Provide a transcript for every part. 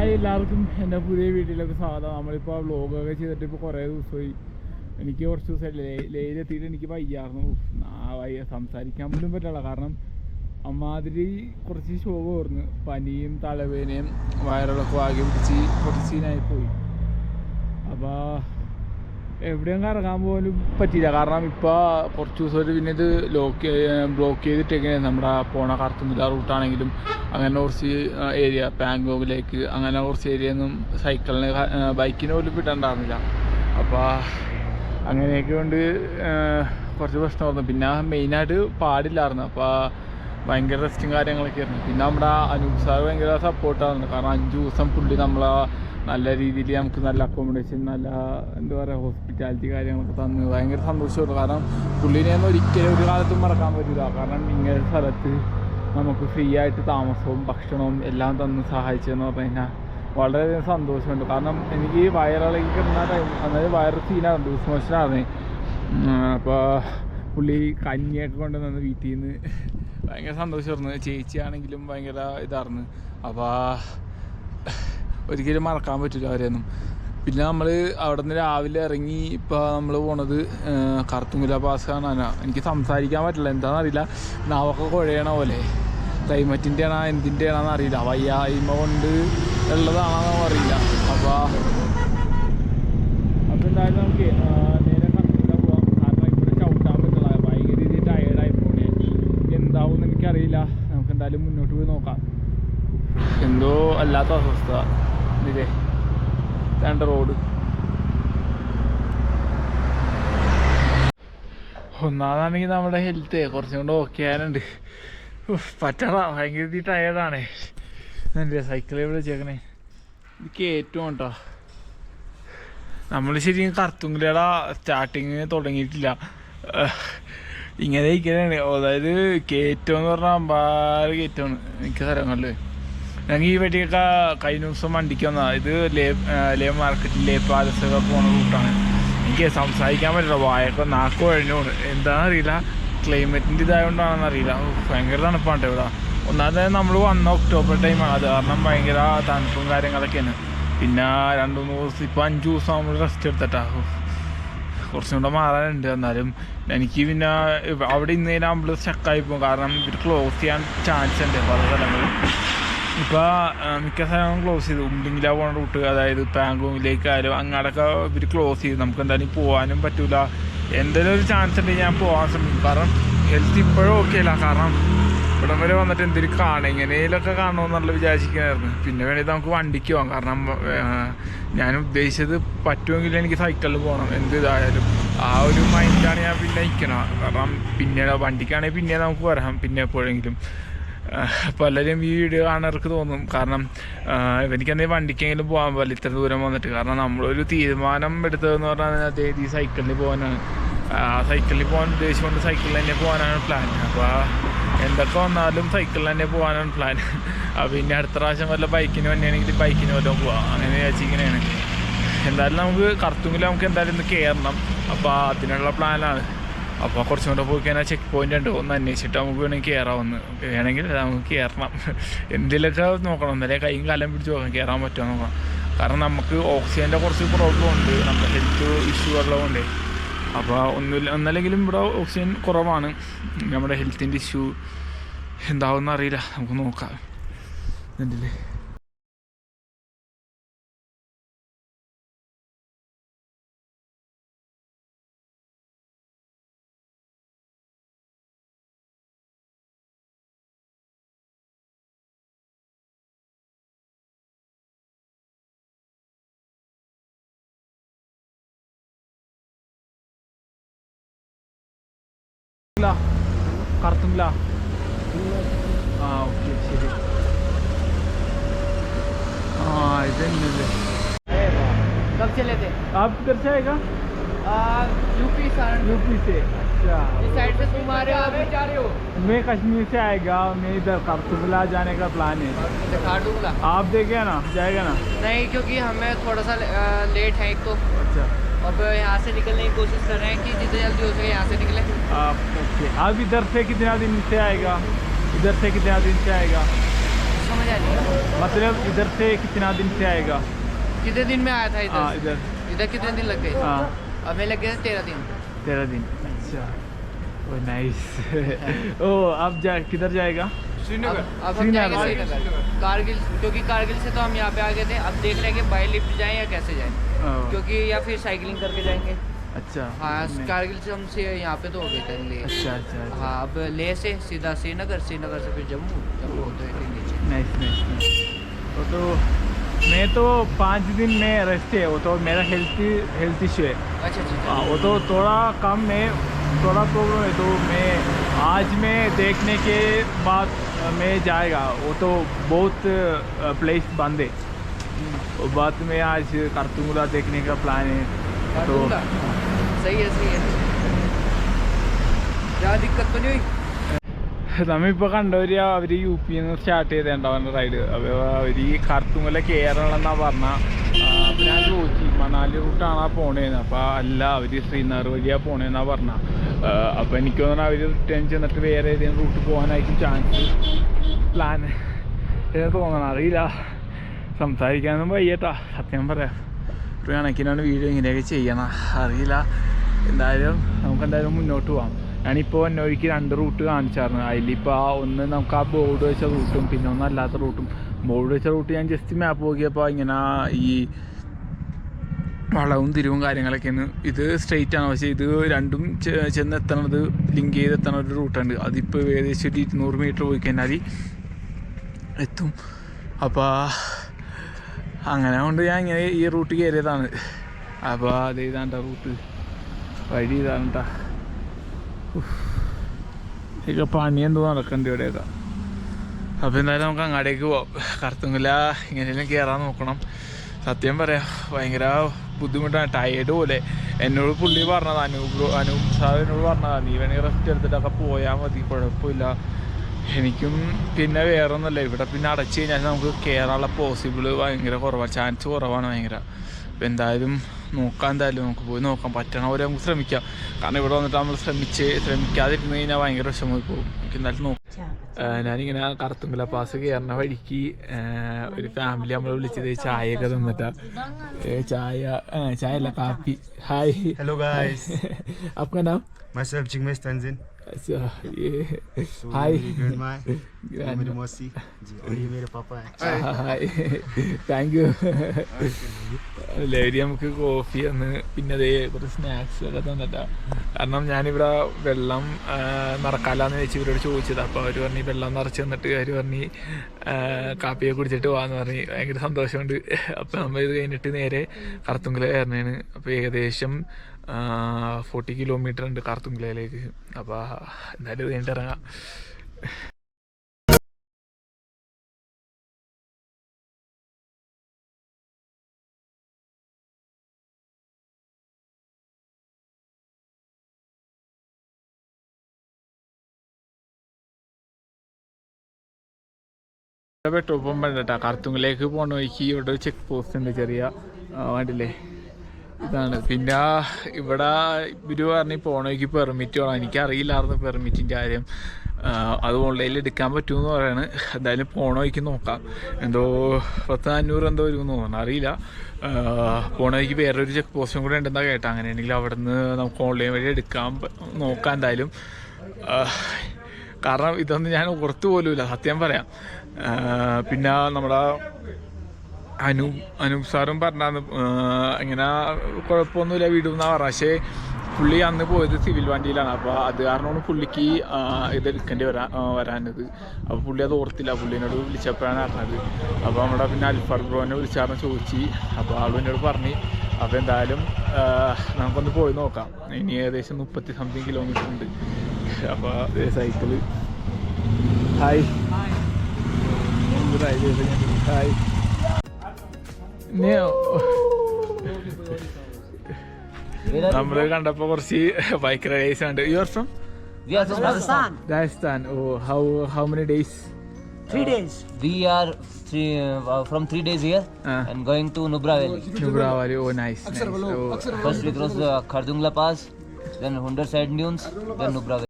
Hi എല്ലാവർക്കും എൻ്റെ പുതിയ വീട്ടിലൊക്കെ സ്വാഗതം. നമ്മളിപ്പോൾ വ്ലോഗൊക്കെ ചെയ്തിട്ട് ഇപ്പോൾ കുറേ ദിവസമായി. എനിക്ക് കുറച്ച് ദിവസമായിട്ട് ലേയിലെത്തിയിട്ട് എനിക്ക് വയ്യായിരുന്നു. സംസാരിക്കാൻ പോലും പറ്റില്ല. കാരണം അമ്മാതിരി കുറച്ച് ഷോക്ക് ഓർന്ന് പനിയും തലവേദനയും വയറിളൊക്കെ ആകെ പിടിച്ച് കുറച്ച് സീനായിപ്പോയി. അപ്പോൾ എവിടെയും കറങ്ങാൻ പോലും പറ്റിയില്ല. കാരണം ഇപ്പോൾ കുറച്ച് ദിവസമായിട്ട് പിന്നെ ഇത് ബ്ലോക്ക് ചെയ്തിട്ടേക്കാണ്. നമ്മുടെ പോണ കറുത്തുനില റൂട്ടാണെങ്കിലും അങ്ങനെ കുറച്ച് ഏരിയ പാങ്കോങ്ങിലേക്ക് അങ്ങനെ കുറച്ച് ഏരിയ ഒന്നും സൈക്കിളിന് ബൈക്കിന് പോലും വിടണ്ടായിരുന്നില്ല. അപ്പോൾ അങ്ങനെയൊക്കെ കൊണ്ട് കുറച്ച് പ്രശ്നമായിരുന്നു. പിന്നെ മെയിനായിട്ട് പാടില്ലായിരുന്നു. അപ്പോൾ ഭയങ്കര റെസ്റ്റും കാര്യങ്ങളൊക്കെ ആയിരുന്നു. പിന്നെ നമ്മുടെ അനൂപ് സാർ ഭയങ്കര സപ്പോർട്ടായിരുന്നു. കാരണം 5 ദിവസം പുള്ളി നമ്മളെ നല്ല രീതിയിൽ നമുക്ക് നല്ല അക്കോമഡേഷൻ, നല്ല എന്താ പറയുക, ഹോസ്പിറ്റാലിറ്റി കാര്യങ്ങളൊക്കെ തന്ന് ഭയങ്കര സന്തോഷമായിരുന്നു. കാരണം പുള്ളിനെയൊന്നും ഒരിക്കലും ഒരു കാലത്തും മറക്കാൻ പറ്റില്ല. കാരണം ഇങ്ങനെ സ്ഥലത്ത് നമുക്ക് ഫ്രീ ആയിട്ട് താമസവും ഭക്ഷണവും എല്ലാം തന്ന് സഹായിച്ചതെന്ന് പറഞ്ഞു കഴിഞ്ഞാൽ വളരെയധികം സന്തോഷമുണ്ട്. കാരണം എനിക്ക് വയറിളകി കിടന്ന ടൈം, അതായത് വയറ് സീനായിരുന്നു, ലൂസ് മോഷനായിരുന്നു. അപ്പോൾ പുള്ളി കഞ്ഞിയൊക്കെ കൊണ്ടുവന്ന് വീട്ടിൽ നിന്ന് ഭയങ്കര സന്തോഷമായിരുന്നു. ചേച്ചിയാണെങ്കിലും ഭയങ്കര ഇതായിരുന്നു. അപ്പോൾ ഒരിക്കലും മറക്കാൻ പറ്റില്ല അവരെയൊന്നും. പിന്നെ നമ്മൾ അവിടെ നിന്ന് രാവിലെ ഇറങ്ങി ഇപ്പോൾ നമ്മൾ പോണത് കറുത്തുമുല പാസ് കാണാനാണ്. എനിക്ക് സംസാരിക്കാൻ പറ്റില്ല, എന്താണെന്നറിയില്ല. നാവൊക്കെ കുഴയണ പോലെ, ക്ലൈമറ്റിൻ്റെ ആണോ എന്തിൻ്റെ ആണെന്ന് അറിയില്ല. വയ്യായ്മ കൊണ്ട് ഉള്ളതാണെന്നോ അറിയില്ല. അപ്പോൾ എന്തായാലും നമുക്ക് നേരെ കറുത്തുമുല പോകാം. കാരണം ഇവിടെ ചവിട്ടാൻ പറ്റില്ല, ഭയങ്കര രീതിയിൽ ടയേർഡായി പോണേ. എന്താവും എനിക്കറിയില്ല. നമുക്ക് എന്തായാലും മുന്നോട്ട് പോയി നോക്കാം. എന്തോ അല്ലാത്ത അവസ്ഥ ഇല്ലേ രണ്ട് റോഡ്. ഒന്നാമതാണെങ്കിൽ നമ്മുടെ ഹെൽത്ത് കുറച്ചും കൊണ്ട് ഓക്കെ ആയാലുണ്ട്. പറ്റണ ഭയങ്കര ടയേർഡാണേ. എൻ്റെ സൈക്കിളിൽ ഇവിടെ വെച്ചേക്കണേ ഇത് കയറ്റവും കേട്ടോ. നമ്മൾ ശരിക്കും കറുത്തുങ്കുലിയുടെ സ്റ്റാർട്ടിങ് തുടങ്ങിയിട്ടില്ല. ഇങ്ങനെ ഇരിക്കണേ. അതായത് കയറ്റം എന്ന് പറഞ്ഞാൽ അമ്പാറ് കയറ്റമാണ് മിക്ക സ്ഥലങ്ങളിൽ. ഞങ്ങൾ ഈ വഴിയൊക്കെ കഴിഞ്ഞ ദിവസം വണ്ടിക്ക് വന്നതാണ്. ഇത് ലേ മാർക്കറ്റിൽ ലേ പാലസൊക്കെ പോകുന്ന റൂട്ടാണ്. എനിക്ക് സംസാരിക്കാൻ പറ്റില്ല, വായൊക്കെ നാക്ക് കഴിഞ്ഞോണ്. എന്താണെന്നറിയില്ല, ക്ലൈമറ്റിൻ്റെ ഇതായതുകൊണ്ടാണെന്ന് അറിയില്ല. ഭയങ്കര തണുപ്പാണ് ഇവിടെ. ഒന്നാമത് നമ്മൾ വന്ന ഒക്ടോബർ ടൈമാണ്, അത് കാരണം ഭയങ്കര തണുപ്പും കാര്യങ്ങളൊക്കെയാണ്. പിന്നെ 2-3 ദിവസം, ഇപ്പോൾ 5 ദിവസം നമ്മൾ റെസ്റ്റ് എടുത്തിട്ടാണ്. കുറച്ചും കൂടെ മാറാനുണ്ട്. എന്നാലും എനിക്ക് പിന്നെ അവിടെ ഇന്നേനാകുമ്പോൾ സ്റ്റക്കായി പോകും. കാരണം ഇവർ ക്ലോസ് ചെയ്യാൻ ചാൻസ് ഉണ്ട് പല സ്ഥലങ്ങളിൽ. ഇപ്പോൾ മിക്ക സ്ഥലങ്ങളും ക്ലോസ് ചെയ്തു. ഉണ്ടെങ്കിലാ പോണ റൂട്ട്, അതായത് പാങ്കോങ്ങിലേക്കായാലും അങ്ങോട്ടൊക്കെ ഇവർ ക്ലോസ് ചെയ്തു. നമുക്ക് എന്തായാലും പോകാനും പറ്റില്ല. എന്തെങ്കിലും ഒരു ചാൻസ് ഉണ്ടെങ്കിൽ ഞാൻ പോകാൻ ശ്രമിക്കും. കാരണം ഹെൽത്ത് ഇപ്പോഴും ഓക്കെ അല്ല. കാരണം ഇവിടം വരെ വന്നിട്ട് എന്തെങ്കിലും കാണും, എങ്ങനെയൊക്കെ കാണുമെന്നുള്ള വിചാരിക്കുന്നതായിരുന്നു. പിന്നെ വേണമെങ്കിൽ നമുക്ക് വണ്ടിക്ക് പോകാം. കാരണം ഞാൻ ഉദ്ദേശിച്ചത് പറ്റുമെങ്കിൽ എനിക്ക് സൈക്കിളിൽ പോകണം എന്ത് ഇതായാലും. ആ ഒരു മൈൻഡാണ് ഞാൻ പിന്നെ നിൽക്കണം. കാരണം പിന്നെ വണ്ടിക്കാണെങ്കിൽ പിന്നെ നമുക്ക് വരാം, പിന്നെ എപ്പോഴെങ്കിലും. പലരും ഈ വീഡിയോ കാണാർക്ക് തോന്നും. കാരണം എനിക്കെന്തെങ്കിലും വണ്ടിക്കെങ്കിലും പോകാൻ പറ്റില്ല ഇത്ര ദൂരം വന്നിട്ട്. കാരണം നമ്മളൊരു തീരുമാനം എടുത്തതെന്ന് പറഞ്ഞാൽ അതായത് ഈ സൈക്കിളിൽ പോകാനാണ്. സൈക്കിളിൽ പോകാൻ ഉദ്ദേശിച്ചുകൊണ്ട് സൈക്കിളിൽ തന്നെ പോകാനാണ് പ്ലാൻ. അപ്പോൾ എന്തൊക്കെ വന്നാലും സൈക്കിളിൽ തന്നെ പോകാനാണ് പ്ലാൻ. പിന്നെ അടുത്ത പ്രാവശ്യം വല്ല ബൈക്കിന് വന്നെയാണെങ്കിൽ ബൈക്കിന് വല്ലതും പോവാം, അങ്ങനെ വിചാരിച്ചിങ്ങനെയാണ്. എന്തായാലും നമുക്ക് കറുത്തുങ്കിൽ നമുക്ക് എന്തായാലും ഇന്ന് കയറണം. അപ്പോൾ അതിനുള്ള പ്ലാനാണ്. അപ്പോൾ കുറച്ചും കൂടെ പോയി കഴിഞ്ഞാൽ ചെക്ക് പോയിൻ്റ് ഉണ്ട്, ഒന്ന് അന്വേഷിച്ചിട്ട് നമുക്ക് വേണമെങ്കിൽ കയറാമെന്ന്. വേണമെങ്കിൽ നമുക്ക് കയറണം, എന്തെങ്കിലുമൊക്കെ നോക്കണം. എന്നാലേ കൈയും കാലം പിടിച്ച് നോക്കാം കയറാൻ പറ്റുമോ നോക്കാം. കാരണം നമുക്ക് ഓക്സിജൻ്റെ കുറച്ച് പ്രോബ്ലം ഉണ്ട്, നമ്മുടെ ഹെൽത്ത് ഇഷ്യൂ ഉള്ളതുകൊണ്ട്. അപ്പോൾ ഒന്നല്ലെങ്കിലും ഇവിടെ ഓക്സിജൻ കുറവാണ്. നമ്മുടെ ഹെൽത്തിൻ്റെ ഇഷ്യൂ എന്താവുമെന്ന് അറിയില്ല, നമുക്ക് നോക്കാം. എന്തില്ലേ കറുത്തുമില്ല. ഓക്കെ ശരി. ഇതല്ലേ कब चले थे आप किधर से आएगा? यूपी से। अच्छा, इस साइड से तुम आ रहे हो, अभी जा रहे हो? मैं कश्मीर से आएगा, मैं इधर करुतुला जाने का प्लान है। दिखा दूंगा। आप देखे ना, जाएगा ना? नहीं, क्योंकि हमें थोड़ा सा लेट है एक तो। अच्छा, अब यहाँ से निकलने की कोशिश कर रहे हैं कि जितने जल्दी हो सके यहाँ से निकले। आप ओके। आप इधर से कितना दिन से आएगा? इधर से कितना दिन से आएगा? समझ जानी है। मतलब इधर से कितना दिन से आएगा? कितने दिन में आया था हाँ इधर? इधर। इधर कितने दिन लग गए? हाँ हमें लग गए 13 दिन। 13 दिन। अच्छा ओ नाइस। ओ अब किधर जाएगा? अब हम जाएंगे श्रीनगर, कारगिल, क्योंकि कारगिल से तो हम यहाँ पे आ गए थे। अब देख रहे हैं कि बाई लिफ्ट जाएं या कैसे जाएं, क्योंकि या फिर साइकिलिंग करके जाएंगे। अच्छा हाँ, कारगिल से हमसे यहाँ पे तो हो गए थे ले। अच्छा अच्छा। हाँ, अब ले से सीधा श्रीनगर, श्रीनगर से फिर जम्मू, जम्मू होते हुए नीचे। Nice nice. वो तो मैं तो 5 दिन में रेस्ट है, वो तो मेरा हेल्थ इशू है। अच्छा अच्छा। हाँ वो तो थोड़ा कम में थोड़ा प्रॉब्लम है, तो मैं आज में देखने के बाद मैं जाएगा। वो तो बहुत प्लेस बंद है, वो बात में आज कारतुंगला देखने का प्लान है। तो सही है सही है, ज़्यादा दिक्कत तो नहीं हुई। നമ്മളിപ്പോൾ കണ്ടവര് അവർ യു പിയിൽ നിന്ന് സ്റ്റാർട്ട് ചെയ്തിട്ടുണ്ടാവുന്ന റൈഡ്. അപ്പോൾ അവർ ഈ ഖർത്തുമല കയറണമെന്നാണ് പറഞ്ഞാൽ. അപ്പോൾ ഞാൻ ചോദിച്ചു മണാലി റൂട്ടാണോ പോണേന്ന്. അപ്പോൾ അല്ല, അവർ ശ്രീനഗർ വഴിയാണ് പോണേന്നാണ് പറഞ്ഞത്. അപ്പോൾ എനിക്ക് തോന്നുന്നു അവർ റിട്ടേൺ ചെന്നിട്ട് വേറെ ഏതെങ്കിലും റൂട്ട് പോകാനായിരിക്കും ചാൻസ് പ്ലാൻ എന്ന് തോന്നണം. അറിയില്ല, സംസാരിക്കാനൊന്നും വയ്യട്ടാ സത്യം പറയാം. ഒരു കണക്കിനാണ് വീഡിയോ ഇങ്ങനെയൊക്കെ ചെയ്യണം. അറിയില്ല, എന്തായാലും നമുക്കെന്തായാലും മുന്നോട്ട് പോകാം. ഞാനിപ്പോൾ എന്നൊരിക്കൽ 2 റൂട്ട് കാണിച്ചായിരുന്നു. അതിലിപ്പോൾ ഒന്ന് നമുക്ക് ആ ബോർഡ് വെച്ച റൂട്ടും പിന്നെ ഒന്നും അല്ലാത്ത റൂട്ടും. ബോർഡ് വെച്ച റൂട്ട് ഞാൻ ജസ്റ്റ് മാപ്പ് നോക്കിയപ്പോൾ ഇങ്ങനെ ഈ വളവും തിരിവും കാര്യങ്ങളൊക്കെയാണ്. ഇത് സ്ട്രെയിറ്റ് ആണ്, പക്ഷേ ഇത് രണ്ടും ചെന്നെത്തണത് ലിങ്ക് ചെയ്തെത്തണ ഒരു റൂട്ടുണ്ട്. അതിപ്പോൾ ഏകദേശം ഒരു 200 മീറ്റർ പോയി കഴിഞ്ഞാൽ എത്തും. അപ്പോൾ അങ്ങനെ കൊണ്ട് ഞാൻ ഇങ്ങനെ ഈ റൂട്ട് കയറിയതാണ്. അപ്പോൾ അത് ഇതാണ്ട റൂട്ട്, വഴി ഇതാണ് കേട്ടോ. ഇതൊക്കെ പണി എന്തോ നടക്കണ്ട ഇവിടെയൊക്കെ. അപ്പോൾ എന്തായാലും നമുക്ക് അങ്ങാടേക്ക് പോവാം. കറുത്തുങ്കല ഇങ്ങനെയെല്ലാം കയറാൻ നോക്കണം. സത്യം പറയാം, ഭയങ്കര ബുദ്ധിമുട്ടാണ്, ടയേർഡ് പോലെ. എന്നോട് പുള്ളി പറഞ്ഞതാണ്, അനൂപ് സാർ എന്നോട് പറഞ്ഞതാണ്, നീ വേണമെങ്കിൽ റെസ്റ്റ് എടുത്തിട്ടൊക്കെ പോയാൽ മതി, കുഴപ്പമില്ല. എനിക്കും പിന്നെ വേറെ ഒന്നുമല്ല, ഇവിടെ പിന്നെ അടച്ചു കഴിഞ്ഞാൽ നമുക്ക് കയറാനുള്ള പോസിബിൾ ഭയങ്കര കുറവാണ്, ചാൻസ് കുറവാണ് ഭയങ്കര. അപ്പോൾ എന്തായാലും നോക്കാം, എന്തായാലും നമുക്ക് പോയി നോക്കാം, പറ്റണ പോലെ നമുക്ക് ശ്രമിക്കാം. കാരണം ഇവിടെ വന്നിട്ട് നമ്മൾ ശ്രമിക്കാതിരുന്ന് കഴിഞ്ഞാൽ ഭയങ്കര വിഷമമായി പോകും. നമുക്ക് എന്തായാലും നോക്കാം. ഞാനിങ്ങനെ കറുത്തുങ്കല പാസ് കയറുന്ന വഴിക്ക് ഒരു ഫാമിലി നമ്മളെ വിളിച്ചത് ചായയൊക്കെ തന്നിട്ടാ. ചായ അല്ല, കാപ്പി. ഹായ്, हेलो गाइस, आपका नाम? myself Jigmesh Tanzin। अच्छा, ये हाय, grandma, मेरी मौसी जी, और ये मेरे पापा हैं। Hi, thank you. ലഹരി നമുക്ക് കോഫി തന്ന് പിന്നെ അതേ കുറച്ച് സ്നാക്സ് ഒക്കെ തന്നിട്ടാ. കാരണം ഞാനിവിടെ വെള്ളം നിറക്കാലാന്ന് വെച്ച് ഇവരോട് ചോദിച്ചത്. അപ്പോൾ അവർ പറഞ്ഞ് വെള്ളം നിറച്ച് തന്നിട്ട് അവർ പറഞ്ഞ് കാപ്പിയെ കുടിച്ചിട്ട് പോകാമെന്ന് പറഞ്ഞ്. ഭയങ്കര സന്തോഷമുണ്ട്. അപ്പോൾ നമ്മൾ ഇത് കഴിഞ്ഞിട്ട് നേരെ കറുത്തുങ്കല കയറുന്നതാണ്. അപ്പോൾ ഏകദേശം 40 കിലോമീറ്റർ ഉണ്ട് കറുത്തുങ്കലയിലേക്ക്. അപ്പോൾ എന്തായാലും ഇത് കഴിഞ്ഞിട്ട് ഇറങ്ങാം. പെട്രോൾ പമ്പ് ഉണ്ട് കേട്ടോ. കറുത്തുങ്കലേക്ക് പോകണ വഴിക്ക് ഇവിടെ ഒരു ചെക്ക് പോസ്റ്റ് ഉണ്ട്, ചെറിയ വണ്ടിയില്ലേ, ഇതാണ്. പിന്നെ ഇവിടെ ഇവർ പറഞ്ഞ് പോകണ വഴിക്ക് പെർമിറ്റ് വേണം. എനിക്കറിയില്ലായിരുന്നു പെർമിറ്റിൻ്റെ കാര്യം. അത് ഓൺലൈനിൽ എടുക്കാൻ പറ്റുമെന്ന് പറയാണ്. എന്തായാലും പോകണ വഴിക്ക് നോക്കാം. എന്തോ 1000-500 എന്തോ വരുമെന്ന് തോന്നണം, അറിയില്ല. പോണ വഴിക്ക് വേറൊരു ചെക്ക് പോസ്റ്റും കൂടെ ഉണ്ടെന്നാണ് കേട്ടോ. അങ്ങനെയാണെങ്കിൽ അവിടെ നിന്ന് നമുക്ക് ഓൺലൈൻ വഴി എടുക്കാൻ നോക്കാം എന്തായാലും. കാരണം ഇതൊന്നും ഞാൻ ഓർത്തു പോലുമില്ല സത്യം പറയാം. പിന്നെ നമ്മുടെ അനൂപ് സാറും പറഞ്ഞാന്ന് ഇങ്ങനെ കുഴപ്പമൊന്നുമില്ല വിടുമെന്നാണ് പറഞ്ഞത്. പക്ഷേ പുള്ളി അന്ന് പോയത് സിവിൽ വണ്ടിയിലാണ്. അപ്പോൾ അത് കാരണമാണ് പുള്ളിക്ക് ഇതെടുക്കേണ്ടി വരാനത്. അപ്പോൾ പുള്ളി അത് ഓർത്തില്ല. പുള്ളിനോട് വിളിച്ചപ്പോഴാണ് അറിഞ്ഞത്. അപ്പോൾ നമ്മുടെ പിന്നെ അൽഫർ ബ്രോനെ വിളിച്ചാറിന് ചോദിച്ചു. അപ്പോൾ ആളും എന്നോട് പറഞ്ഞ്. അപ്പോൾ എന്തായാലും നമുക്കൊന്ന് പോയി നോക്കാം. ഇനി ഏകദേശം 30-something കിലോമീറ്റർ ഉണ്ട്. അപ്പോൾ സൈക്കിള് ഹായ് ഹായ്. നമ്മൾ കണ്ടപ്പോൾ കുറച്ച് ബൈക്ക് റൈഡേഴ്സ് ഉണ്ട്. You are from? We are from Rajasthan. Rajasthan. Oh, how many days? 3 days. We are from 3 days here and going to Nubra Valley. Nubra Valley. Oh, nice. Oh. First we cross the Khardungla Pass, then Hundar Side Dunes, then Nubra Valley.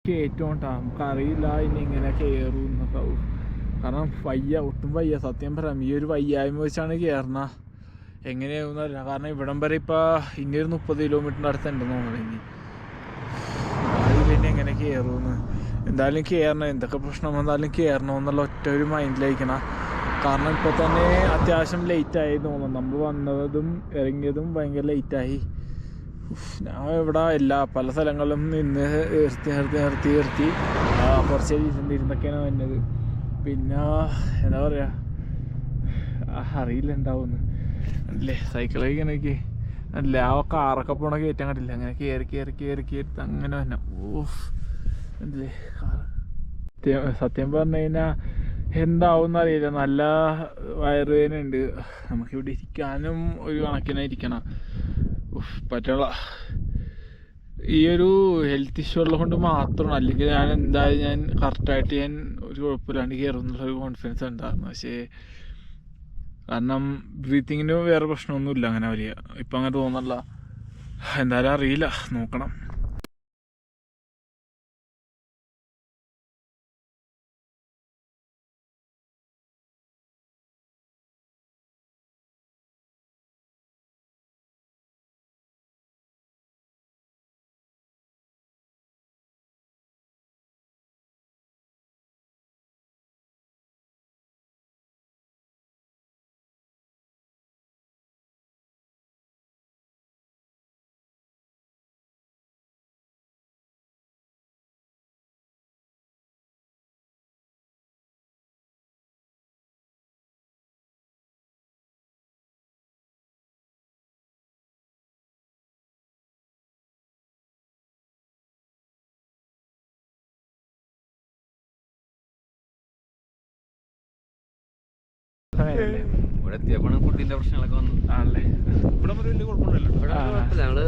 കയറ്റം കേട്ടോ, നമുക്കറിയില്ല ഇനി ഇങ്ങനെ കയറും എന്നൊക്കെ. കാരണം വയ്യ, ഒട്ടും വയ്യ സത്യം പറയാം. ഈ ഒരു വയ്യായ്മ വെച്ചാണ് കയറുന്ന, എങ്ങനെയാവുന്നറിയില്ല. കാരണം ഇവിടം വരെ ഇപ്പോൾ ഇനി ഒരു 30 കിലോമീറ്ററിൻ്റെ അടുത്തുണ്ടെന്ന് തോന്നുന്നു. ഇനി അറിയില്ല എങ്ങനെ കയറുമെന്ന്. എന്തായാലും കയറണം, എന്തൊക്കെ പ്രശ്നം വന്നാലും കയറണമെന്നുള്ള ഒറ്റ ഒരു മൈൻഡിലായിരിക്കണം. കാരണം ഇപ്പോൾ തന്നെ അത്യാവശ്യം ലേറ്റായി തോന്നുന്നു. നമ്മൾ വന്നതും ഇറങ്ങിയതും ഭയങ്കര ലേറ്റായി. ഞാൻ ഇവിടെ പല സ്ഥലങ്ങളിലും നിന്ന് നിർത്തി കുറച്ച് ഇരുന്നൊക്കെയാണ് വന്നത്. പിന്നെ എന്താ പറയുക, അറിയില്ല എന്താവുമെന്ന്. അല്ലേ സൈക്കിൾ കഴിക്കണേക്ക് അല്ലേ, ആ കാറൊക്കെ പോണ കയറ്റാൻ കണ്ടില്ല, അങ്ങനെ കയറി അങ്ങനെ തന്നെ. ഓഫ് അല്ലേ സത്യം പറഞ്ഞു കഴിഞ്ഞാൽ എന്താവും അറിയില്ല. നല്ല വയറുവേദന ഉണ്ട്. നമുക്കിവിടെ ഇരിക്കാനും ഒരു കണക്കിനായിരിക്കണം. പറ്റുള്ള ഈ ഒരു ഹെൽത്ത് ഇഷ്യൂ ഉള്ളത് കൊണ്ട് മാത്രമാണ്. അല്ലെങ്കിൽ ഞാൻ എന്തായാലും കറക്റ്റായിട്ട് ഒരു കുഴപ്പമില്ലാണ്ട് കയറും എന്നുള്ളൊരു കോൺഫിഡൻസ് ഉണ്ടായിരുന്നു. പക്ഷേ കാരണം ബ്രീത്തിങ്ങിന് വേറെ പ്രശ്നമൊന്നുമില്ല അങ്ങനെ വലിയ, ഇപ്പം അങ്ങനെ തോന്നല്ല. എന്തായാലും അറിയില്ല, നോക്കണം. ഇവിടെ എത്തിയപ്പോഴാണ് ഫുഡിന്റെ പ്രശ്നങ്ങളൊക്കെ വന്നത്. ആണല്ലേ, ഇവിടെ വലിയ കുഴപ്പമില്ലല്ലോ. ഞങ്ങള്